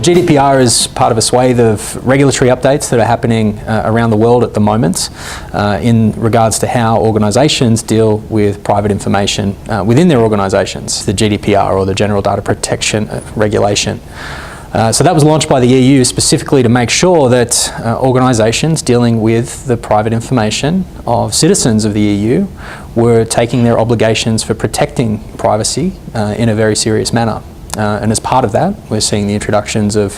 GDPR is part of a swathe of regulatory updates that are happening around the world at the moment in regards to how organisations deal with private information within their organisations, the GDPR or the General Data Protection Regulation. So that was launched by the EU specifically to make sure that organisations dealing with the private information of citizens of the EU were taking their obligations for protecting privacy in a very serious manner. And as part of that, we're seeing the introductions of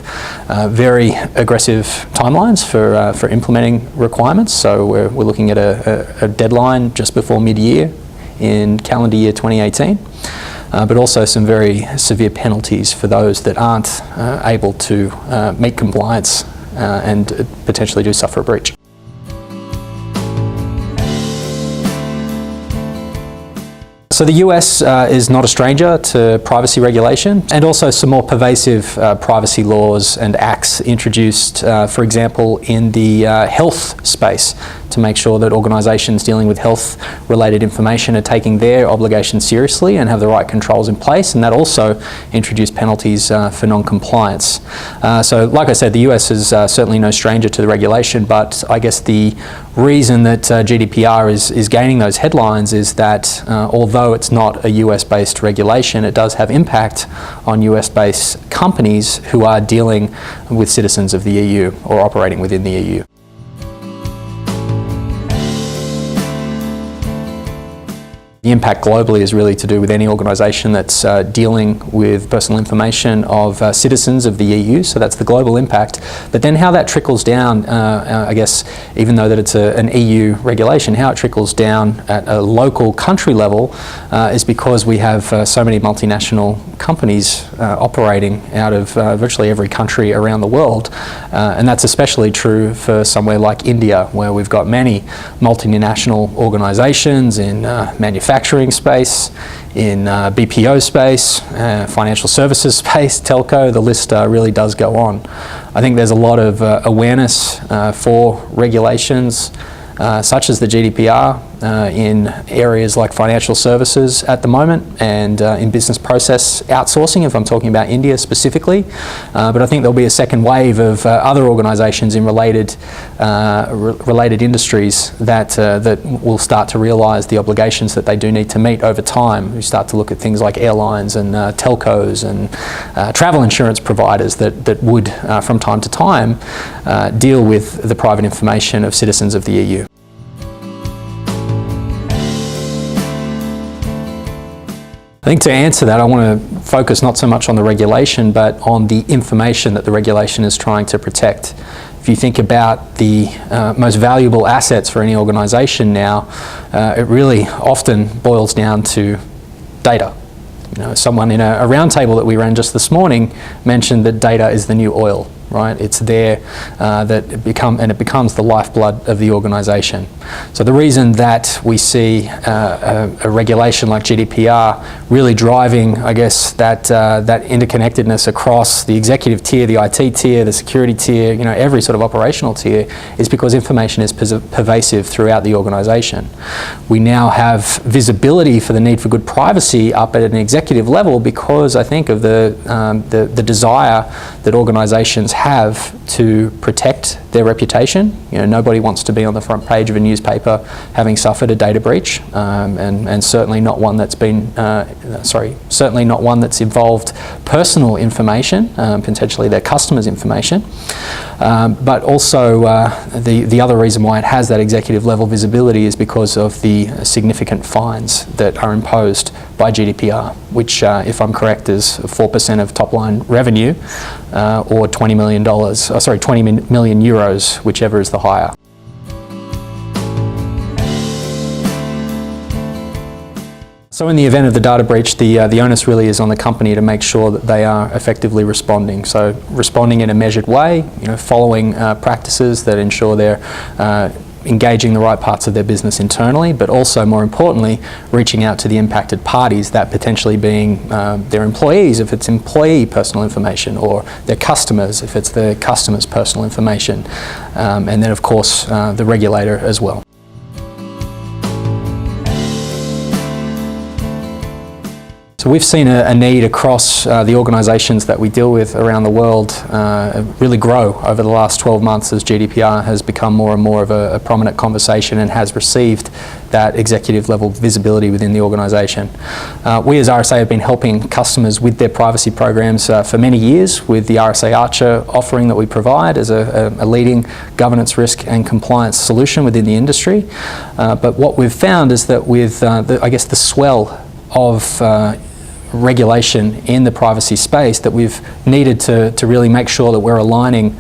very aggressive timelines for implementing requirements. So we're looking at a deadline just before mid-year in calendar year 2018. But also some very severe penalties for those that aren't able to meet compliance and potentially do suffer a breach. So the US is not a stranger to privacy regulation, and also some more pervasive privacy laws and acts introduced, for example, in the health space, to make sure that organisations dealing with health-related information are taking their obligations seriously and have the right controls in place, and that also introduced penalties for non-compliance. So like I said, the US is certainly no stranger to the regulation, but I guess the reason that GDPR is gaining those headlines is that although it's not a US-based regulation, it does have impact on US-based companies who are dealing with citizens of the EU or operating within the EU. The impact globally is really to do with any organisation that's dealing with personal information of citizens of the EU, so that's the global impact. But then how that trickles down, I guess, even though that it's an EU regulation, how it trickles down at a local country level is because we have so many multinational companies operating out of virtually every country around the world. And that's especially true for somewhere like India, where we've got many multinational organisations in manufacturing space, in BPO space, financial services space, telco, the list really does go on. I think there's a lot of awareness for regulations such as the GDPR in areas like financial services at the moment, and in business process outsourcing, if I'm talking about India specifically. But I think there'll be a second wave of other organisations in related industries that will start to realise the obligations that they do need to meet over time. We start to look at things like airlines and telcos and travel insurance providers that would, from time to time, deal with the private information of citizens of the EU. I think to answer that, I want to focus not so much on the regulation, but on the information that the regulation is trying to protect. If you think about the most valuable assets for any organisation now, it really often boils down to data. You know, someone in a roundtable that we ran just this morning mentioned that data is the new oil. Right, it's there it becomes the lifeblood of the organisation. So the reason that we see a regulation like GDPR really driving, I guess, that interconnectedness across the executive tier, the IT tier, the security tier, you know, every sort of operational tier, is because information is pervasive throughout the organisation. We now have visibility for the need for good privacy up at an executive level because I think of the desire that organisations have to protect their reputation. You know, nobody wants to be on the front page of a newspaper having suffered a data breach, and certainly not one that's been, certainly not one that's involved personal information, potentially their customers' information. But also the other reason why it has that executive level visibility is because of the significant fines that are imposed by GDPR, which, if I'm correct, is 4% of top line revenue, or $20 million, 20 million euros, whichever is the higher. So in the event of the data breach, the onus really is on the company to make sure that they are effectively responding. So responding in a measured way, you know, following practices that ensure they're engaging the right parts of their business internally, but also, more importantly, reaching out to the impacted parties, that potentially being their employees if it's employee personal information, or their customers if it's the customer's personal information, and then of course the regulator as well. So we've seen a need across the organisations that we deal with around the world really grow over the last 12 months as GDPR has become more and more of a prominent conversation and has received that executive level visibility within the organisation. We as RSA have been helping customers with their privacy programs for many years with the RSA Archer offering that we provide as a leading governance, risk and compliance solution within the industry. But what we've found is that with the swell of regulation in the privacy space, that we've needed to really make sure that we're aligning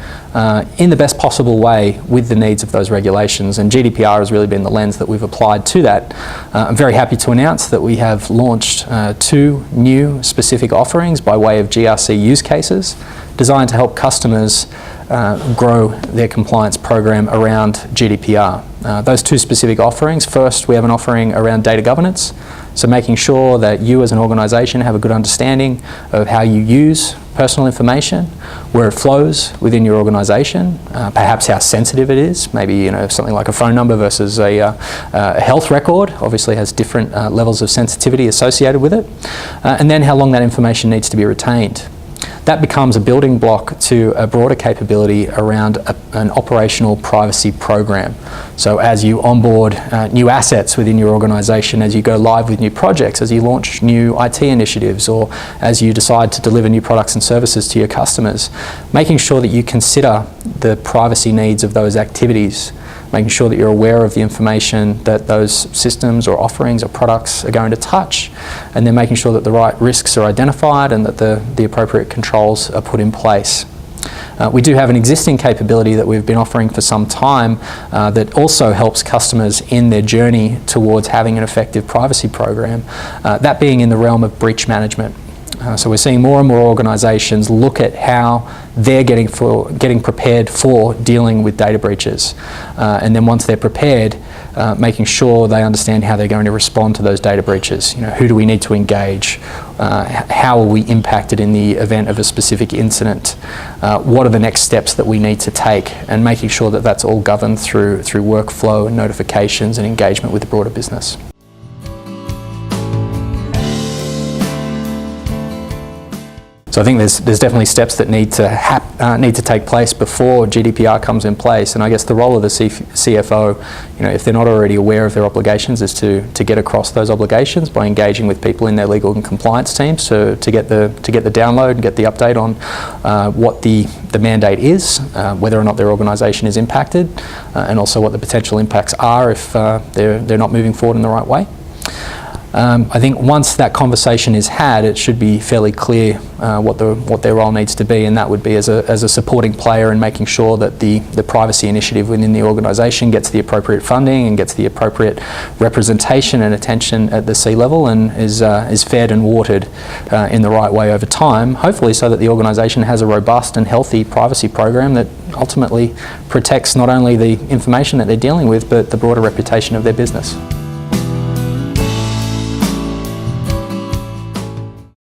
in the best possible way with the needs of those regulations, and GDPR has really been the lens that we've applied to that. I'm very happy to announce that we have launched 2 new specific offerings by way of GRC use cases designed to help customers grow their compliance program around GDPR. Those 2 specific offerings: first, we have an offering around data governance, so making sure that you as an organisation have a good understanding of how you use personal information, where it flows within your organisation, perhaps how sensitive it is. Maybe something like a phone number versus a health record obviously has different levels of sensitivity associated with it, and then how long that information needs to be retained. That becomes a building block to a broader capability around an operational privacy program. So as you onboard new assets within your organisation, as you go live with new projects, as you launch new IT initiatives, or as you decide to deliver new products and services to your customers, making sure that you consider the privacy needs of those activities, making sure that you're aware of the information that those systems or offerings or products are going to touch, and then making sure that the right risks are identified and that the appropriate controls are put in place. We do have an existing capability that we've been offering for some time that also helps customers in their journey towards having an effective privacy program, that being in the realm of breach management. So we're seeing more and more organisations look at how they're getting prepared for dealing with data breaches, and then once they're prepared, making sure they understand how they're going to respond to those data breaches. Who do we need to engage? How are we impacted in the event of a specific incident? What are the next steps that we need to take? And making sure that that's all governed through workflow and notifications and engagement with the broader business. So I think there's definitely steps that need to take place before GDPR comes in place, and I guess the role of the CFO, if they're not already aware of their obligations, is to get across those obligations by engaging with people in their legal and compliance teams to get the download and get the update on what the mandate is, whether or not their organisation is impacted, and also what the potential impacts are if they're not moving forward in the right way. I think once that conversation is had, it should be fairly clear what their role needs to be, and that would be as a supporting player in making sure that the privacy initiative within the organisation gets the appropriate funding and gets the appropriate representation and attention at the C-level, and is fed and watered in the right way over time, hopefully so that the organisation has a robust and healthy privacy program that ultimately protects not only the information that they're dealing with, but the broader reputation of their business.